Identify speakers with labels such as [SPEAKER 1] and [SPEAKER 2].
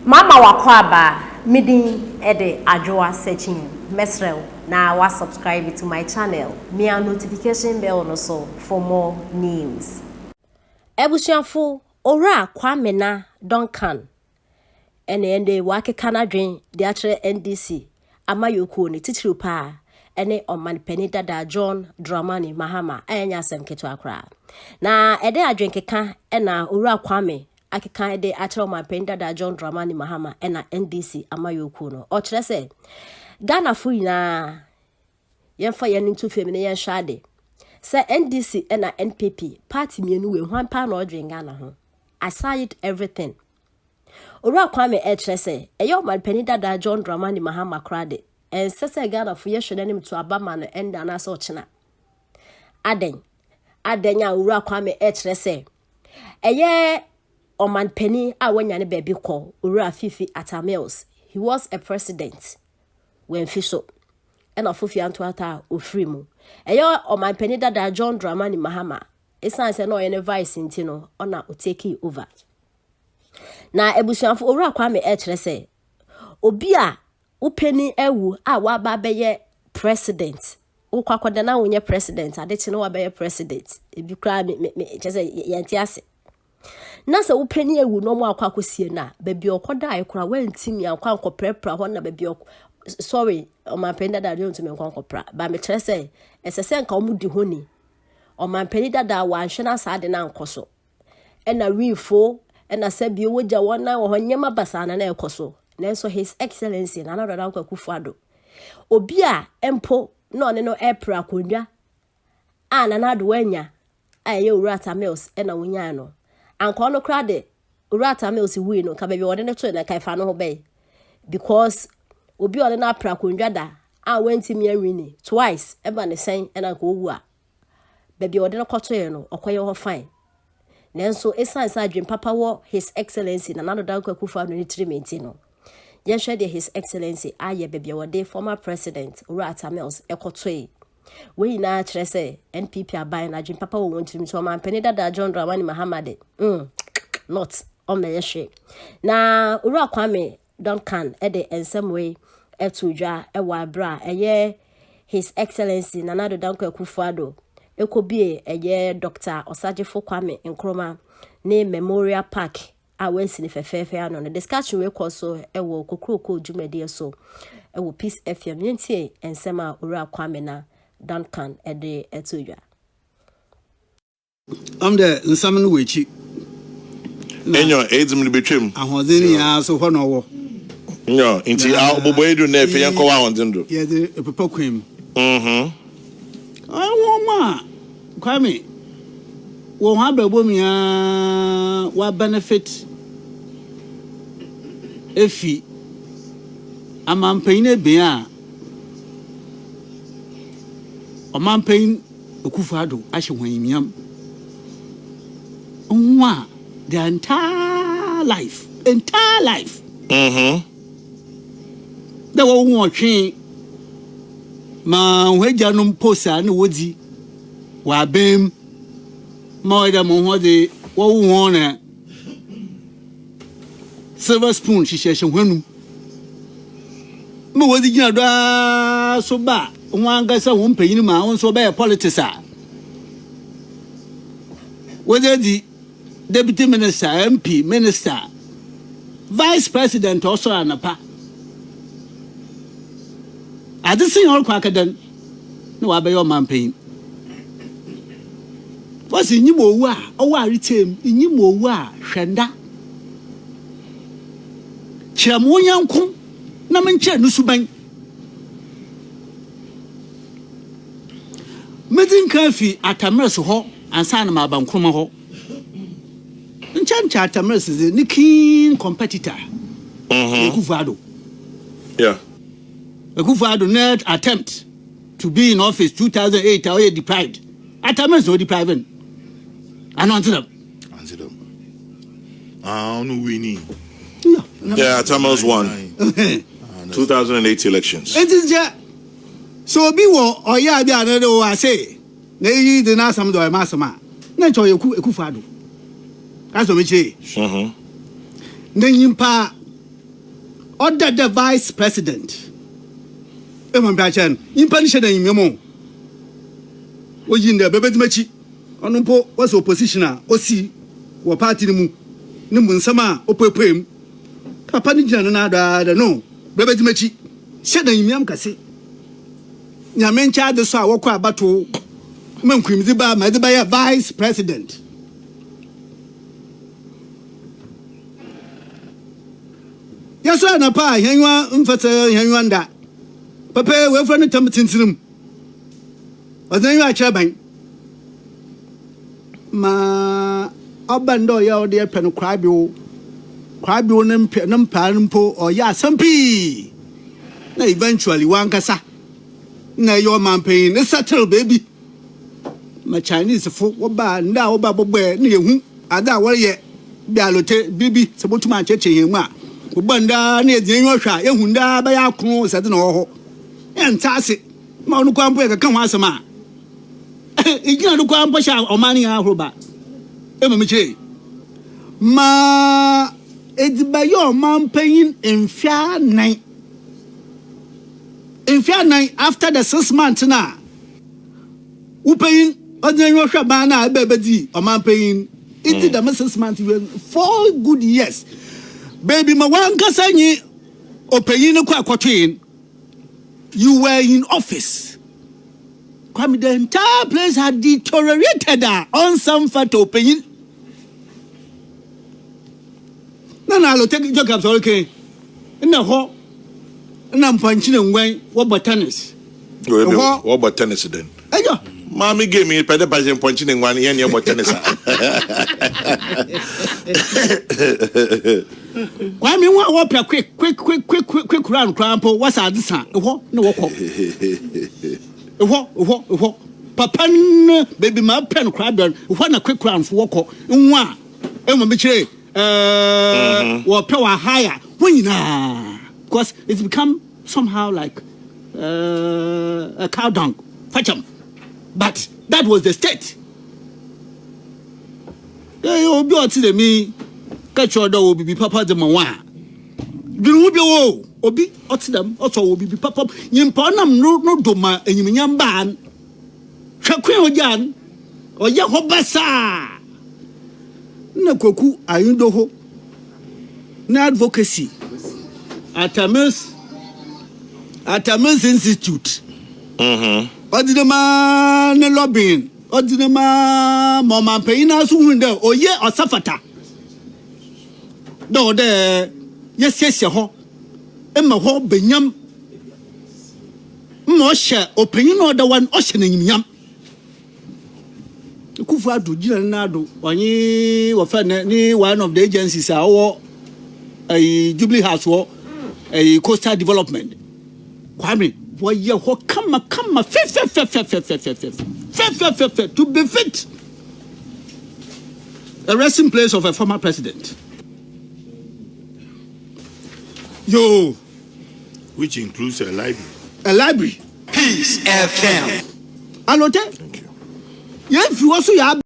[SPEAKER 1] Mama wakwaba midi ede adwoa searching mesrel na wa subscribe to my channel me a notification bell no so for more news. Ebusuafo ora kwamena Duncan ende wakeka na dwen de akere NDC amayoko ne titiri pa ene oman penida da John Dramani Mahama enya asem keto akra na ede adwen keka ena ora kwame akeka ede akere oman penida da John Dramani Mahama ena NDC amayoko no o kire se Ghana fu na yemfa ye ntu femine ye hwade se NDC ena NPP party mienu we hwan pa na odwen Ghana ho aside everything Ora kwame kire se eyo oman penida da John Dramani Mahama krade en sese Ghana fu ye hwede nim to abama no enda na so chena aden ya ora kwame kire se eye oman penny a wanya ne baby call ora fifi atamils he was a president when fiso and ofufi anto ata ofri mu eye oman penny da John Dramani Mahama esan se no ye ne vice ntino ona o take over na ebusuafo ora kwame kire se obi a upeni ewu a waba beye president ukwakwada na wonye president adechi no waba beye president ebi kra me chese yanti ase na se upeni ewu no mo akwakosie na baby okoda ayekora wantimi akwa prepra ho na baby sorry o man penda da don't me nkwa ba me chese esese nka omudi honi o man penda da wa nhwena saade na nkoso ena rifo ena sabi wogya wona wo nyema basana na ekoso nenso his excellency na na kwa kufuado obi a empo no ne no april akondwa a na na do wanya aye urata mills ena wonya no anko no krade urata mills wi no ka baby wode ne to na kaifa no ho be because obi ole na april akondwa da a wenti mi awini twice eba ne sen ena ko owu a baby wode ne koto no okoye ho fine nenso esansa adwen papa wo his excellency na na do kwa kufuado ni treatment no Yeshede his excellency aye baby wode former president Urata Mills ekotwe we na kire se NPP aban na adwen papa wo wontirim so man penida da John Dramani Mahama de not on me yeshe na Ura Kwame Duncan ede ensemwe etudwa ewa bra eye his excellency Nanado Danko Kufuado ekobie eye Dr. Osajefo Kwame Nkrumah ne Memorial Park awensi ni fefefe ano na discussion we koso ewo kokroko dwumade so ewo Peace FM yentie ensema Ura Kwame na Duncan ede etudwa
[SPEAKER 2] am de nsam no wechi
[SPEAKER 3] enyo edzim ni betwem
[SPEAKER 2] ahozeni ya so ho no wo
[SPEAKER 3] nyo nti a obobo edu na efe yanko wa hondindo
[SPEAKER 2] ye de pepa kwem awo ma Kwame wo ha babo mi wa benefit efi amampan ebe a amampan okufuado ahye hwanimiam onwa the entire life da wo nwotwe ma hwaja no posa na wodi wa bem ma da mo ho de wo wona silver spoon shisheshe hwanu mo wodi gina do so ba nwanga sa wo mpanyin ma won so ba politics a wodi di deputy minister MP minister vice president also anapa adisin all kwakadan no wa be your manpain was nyimo owu a owo aritem nyimo owu a hwenda chemo yanko na menche no suban medin kafi atamres ho ansa na maba Nkrumah ho ncha atamres is the keen competitor Kufuado
[SPEAKER 3] yeah
[SPEAKER 2] Kufuado net attempt to be in office 2008 or deprived atamres no depriving anonce them
[SPEAKER 4] no winning
[SPEAKER 3] yeah Thomas won 2008 elections
[SPEAKER 2] so bi wo oya bi anode o say na yi de na asam do ma asama na cho Kufuado aso me che na nyimpa order the vice president. Emma Bachan, in pension in Yamo. Was in the Bebetmachi. Onumpo was oppositioner, Osi, or party Numun Sama, Opem. Papa Nijanada, no, Bebetmachi. Shed in Yamkasi. Yamencha the Saw Waka Batu, Munkim Ziba, Madabaya vice president. Yes, I know, Pa, Yanwa, Umfata, Yanwanda. Papa, we're from the Tammatin's room. Was then you are chabbing? Ma Abando, your dear pen of crabio, Numpanumpo, or Yasampi. Eventually, one cassa. Now your man paying a settle, baby. My Chinese folk were bad now, Baba Bear, near whom I don't worry yet. Bialote, Bibi, Sabotu my church in Ma. Banda near the Englisha, Yahunda, by our clothes at an oho. And Tassi, Monuquam break a come once a man. You can't look on push out or money out of that. Emma Ma, it's by your man paying in fair night. In fair night after the 6 months now. Who paying ordinary Russia banner, baby, or man paying. It did the 6 months 4 good years. Baby, my one Cassani, or paying a quatrain. You were in office. Come, the entire place had deteriorated on some fat opening. No, I'll take your caps, okay? In the hall, and I'm punching away. What about tennis?
[SPEAKER 3] What about tennis then? Mommy gave me a pedal by punching in 1 year about tennis.
[SPEAKER 2] Why me want a quick round crampo? What's our son? What? No, what? Papa, baby, my pen crab, one a quick round for walk. One, Emma Mitchell, or power higher. When you know, because it's become somehow like a cow dung. Fetch 'em. But that was the state. You'll be to me. Catch your door will be Papa de Mawa. You will be Obi, Otsdam, also will be Papa. Yimpanam no doma, and you mean ban. Shakwe Jan or Yahobasa. No cocu, I do ho. No advocacy at a Mills Institute. What did the man lobbying? What did the man, Mamma Payna Sunda, or ye or Safata? No, there, yes, your ho. Emma ho, Benyam Moshe, opinion or the one oceaning yam. Kufa to Gilanado, or ye were one of the agencies, or a Jubilee House war, a coastal development. Kwame. Why you come, fit to be fit. A resting place of a former president. Yo,
[SPEAKER 3] Which includes a library.
[SPEAKER 2] A library.
[SPEAKER 4] Peace FM.
[SPEAKER 2] Thank you. Yes, you also have.